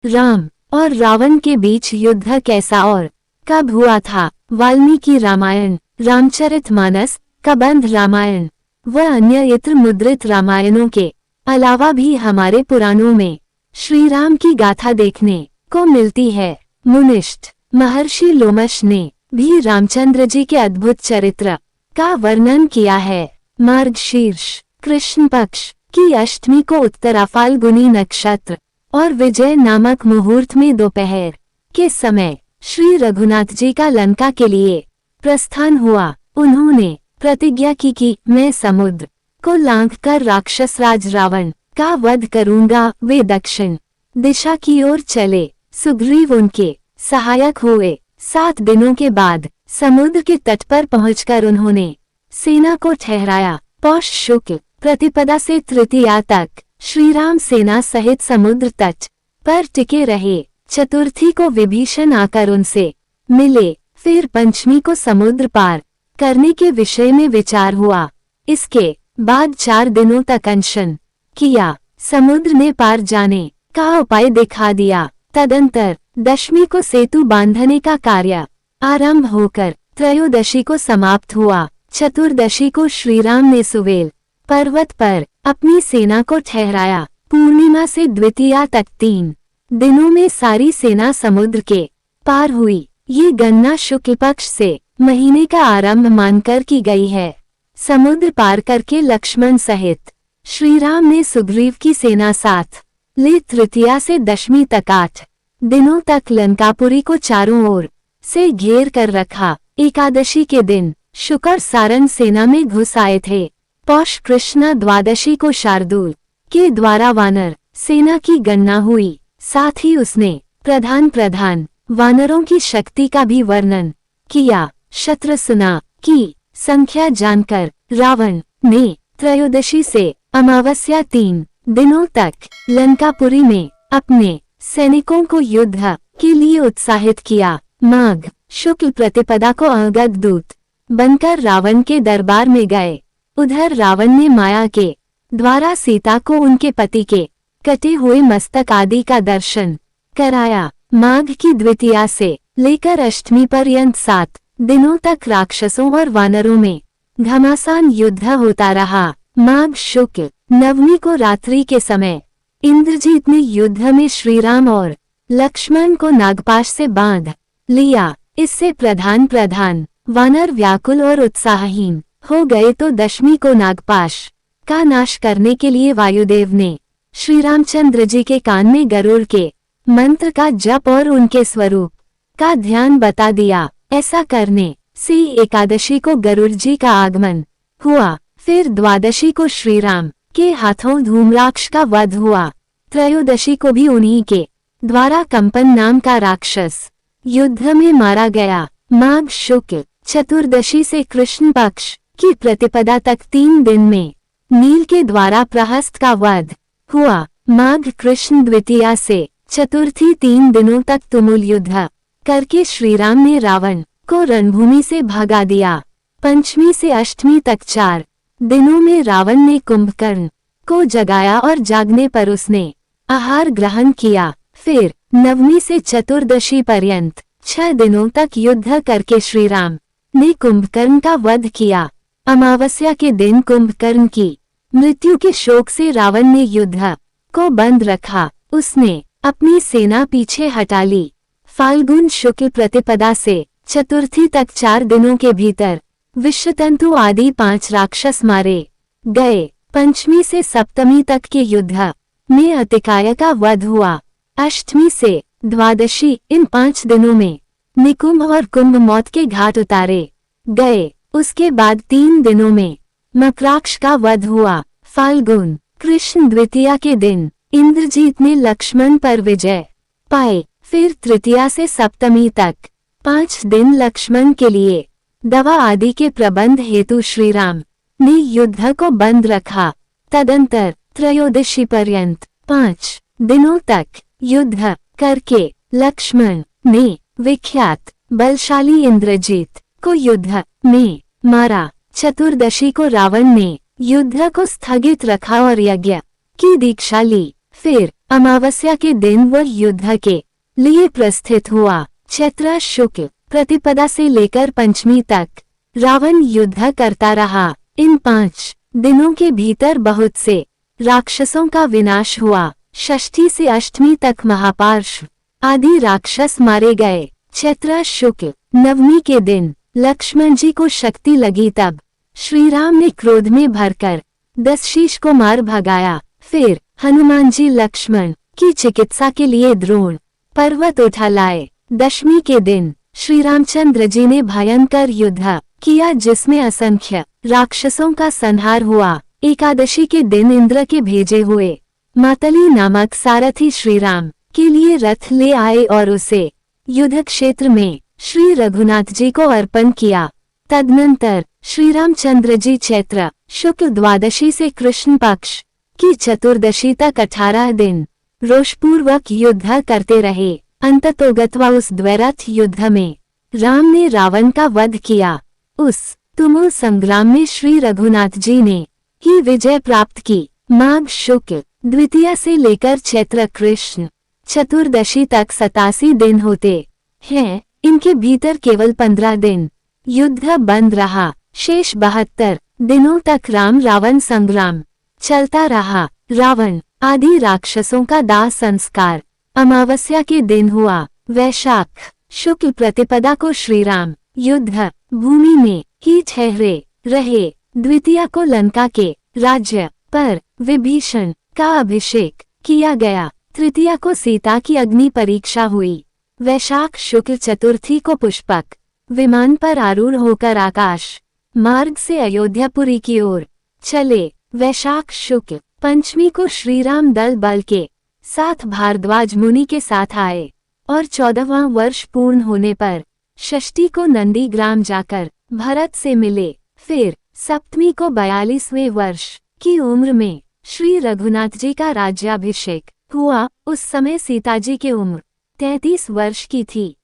राम और रावण के बीच युद्ध कैसा और कब हुआ था? वाल्मीकि रामायण, रामचरितमानस, कबंध रामायण व अन्य इत्र मुद्रित रामायणों के अलावा भी हमारे पुराणों में श्री राम की गाथा देखने को मिलती है। मुनिष्ठ महर्षि लोमश ने भी रामचंद्र जी के अद्भुत चरित्र का वर्णन किया है। मार्गशीर्ष कृष्ण पक्ष की अष्टमी को उत्तरा फाल्गुनी नक्षत्र और विजय नामक मुहूर्त में दोपहर के समय श्री रघुनाथ जी का लंका के लिए प्रस्थान हुआ। उन्होंने प्रतिज्ञा की कि मैं समुद्र को लांघकर राक्षस राज रावण का वध करूंगा। वे दक्षिण दिशा की ओर चले। सुग्रीव उनके सहायक हुए। 7 दिनों के बाद समुद्र के तट पर पहुंचकर उन्होंने सेना को ठहराया। पौष शुक्ल प्रतिपदा से तृतीया तक श्रीराम सेना सहित समुद्र तट पर टिके रहे। चतुर्थी को विभीषण आकर उनसे मिले। फिर पंचमी को समुद्र पार करने के विषय में विचार हुआ। इसके बाद 4 दिनों तक अनशन किया। समुद्र ने पार जाने का उपाय दिखा दिया। तदंतर दशमी को सेतु बांधने का कार्य आरंभ होकर त्रयोदशी को समाप्त हुआ। चतुर्दशी को श्रीराम ने सुवेल पर्वत पर अपनी सेना को ठहराया। पूर्णिमा से द्वितीया तक 3 दिनों में सारी सेना समुद्र के पार हुई। ये गणना शुक्ल पक्ष से महीने का आरंभ मानकर की गई है। समुद्र पार करके लक्ष्मण सहित श्रीराम ने सुग्रीव की सेना साथ ले तृतीया से दशमी तक 8 दिनों तक लंकापुरी को चारों ओर से घेर कर रखा। एकादशी के दिन शुकर सारण सेना में घुस आए थे। पौष कृष्णा द्वादशी को शार्दूल के द्वारा वानर सेना की गणना हुई। साथ ही उसने प्रधान वानरों की शक्ति का भी वर्णन किया। शत्रसेना की संख्या जानकर रावण ने त्रयोदशी से अमावस्या 3 दिनों तक लंकापुरी में अपने सैनिकों को युद्ध के लिए उत्साहित किया। माघ शुक्ल प्रतिपदा को अंगद दूत बनकर रावण के दरबार में गए। उधर रावण ने माया के द्वारा सीता को उनके पति के कटे हुए मस्तक आदि का दर्शन कराया। माघ की द्वितीया से लेकर अष्टमी पर्यंत 7 दिनों तक राक्षसों और वानरों में घमासान युद्ध होता रहा। माघ शुक्ल नवमी को रात्रि के समय इंद्रजीत ने युद्ध में श्रीराम और लक्ष्मण को नागपाश से बांध लिया। इससे प्रधान वानर व्याकुल और उत्साहहीन हो गए तो दशमी को नागपाश का नाश करने के लिए वायुदेव ने श्री रामचंद्र जी के कान में गरुड़ के मंत्र का जप और उनके स्वरूप का ध्यान बता दिया। ऐसा करने से एकादशी को गरुड़ जी का आगमन हुआ। फिर द्वादशी को श्रीराम के हाथों धूम्राक्ष का वध हुआ। त्रयोदशी को भी उन्हीं के द्वारा कंपन नाम का राक्षस युद्ध में मारा गया। माघ शुक्ल चतुर्दशी से कृष्ण पक्ष की प्रतिपदा तक 3 दिन में नील के द्वारा प्रहस्त का वध हुआ। माघ कृष्ण द्वितीया से चतुर्थी 3 दिनों तक तुमुल युद्ध करके श्रीराम ने रावण को रणभूमि से भगा दिया। पंचमी से अष्टमी तक 4 दिनों में रावण ने कुंभकर्ण को जगाया और जागने पर उसने आहार ग्रहण किया। फिर नवमी से चतुर्दशी पर्यंत 6 दिनों तक युद्ध करके श्रीराम ने कुंभकर्ण का वध किया। अमावस्या के दिन कुंभकर्ण की मृत्यु के शोक से रावण ने युद्ध को बंद रखा। उसने अपनी सेना पीछे हटा ली। फाल्गुन शुक्ल प्रतिपदा से चतुर्थी तक 4 दिनों के भीतर विश्वतंतु आदि 5 राक्षस मारे गए। पंचमी से सप्तमी तक के युद्ध में अतिकाय का वध हुआ। अष्टमी से द्वादशी इन 5 दिनों में निकुंभ और कुंभ मौत के घाट उतारे गए। उसके बाद 3 दिनों में मकराक्ष का वध हुआ। फाल्गुन कृष्ण द्वितीया के दिन इंद्रजीत ने लक्ष्मण पर विजय पाए। फिर तृतीया से सप्तमी तक 5 दिन लक्ष्मण के लिए दवा आदि के प्रबंध हेतु श्रीराम ने युद्ध को बंद रखा। तदंतर त्रयोदशी पर्यंत 5 दिनों तक युद्ध करके लक्ष्मण ने विख्यात बलशाली इंद्रजीत को युद्ध में मारा। चतुर्दशी को रावण ने युद्ध को स्थगित रखा और यज्ञ की दीक्षा ली। फिर अमावस्या के दिन वह युद्ध के लिए प्रस्थित हुआ। चैत्र शुक्ल प्रतिपदा से लेकर पंचमी तक रावण युद्ध करता रहा। इन 5 दिनों के भीतर बहुत से राक्षसों का विनाश हुआ। षष्ठी से अष्टमी तक महापार्श्व आदि राक्षस मारे गए। चैत्र शुक्ल नवमी के दिन लक्ष्मण जी को शक्ति लगी, तब श्री राम ने क्रोध में भरकर 10 शीश को मार भगाया। फिर हनुमान जी लक्ष्मण की चिकित्सा के लिए द्रोण पर्वत उठा लाए। दशमी के दिन श्री रामचंद्र जी ने भयंकर युद्ध किया, जिसमें असंख्य राक्षसों का संहार हुआ। एकादशी के दिन इंद्र के भेजे हुए मातली नामक सारथी श्री राम के लिए रथ ले आए और उसे युद्ध क्षेत्र में श्री रघुनाथ जी को अर्पण किया। तदनंतर श्री रामचंद्र जी चैत्र शुक्ल द्वादशी से कृष्ण पक्ष की चतुर्दशी तक 18 दिन रोषपूर्वक युद्ध करते रहे। अंततोगत्वा उस द्वैरथ युद्ध में राम ने रावण का वध किया। उस तुमुल संग्राम में श्री रघुनाथ जी ने ही विजय प्राप्त की। माघ शुक्ल द्वितीया से लेकर चैत्र कृष्ण चतुर्दशी तक 87 दिन होते हैं। इनके भीतर केवल 15 दिन युद्ध बंद रहा। शेष 72 दिनों तक राम रावण संग्राम चलता रहा। रावण आदि राक्षसों का दाह संस्कार अमावस्या के दिन हुआ। वैशाख शुक्ल प्रतिपदा को श्री राम युद्ध भूमि में ही ठहरे रहे। द्वितीया को लंका के राज्य पर विभीषण का अभिषेक किया गया। तृतीया को सीता की अग्नि परीक्षा हुई। वैशाख शुक्ल चतुर्थी को पुष्पक विमान पर आरूढ़ होकर आकाश मार्ग से अयोध्यापुरी की ओर चले। वैशाख शुक्ल पंचमी को श्री राम दल बल के साथ भारद्वाज मुनि के साथ आए और 14वां वर्ष पूर्ण होने पर षष्ठी को नंदीग्राम जाकर भरत से मिले। फिर सप्तमी को 42वें वर्ष की उम्र में श्री रघुनाथ जी का राज्याभिषेक हुआ। उस समय सीता जी की उम्र 33 वर्ष की थी।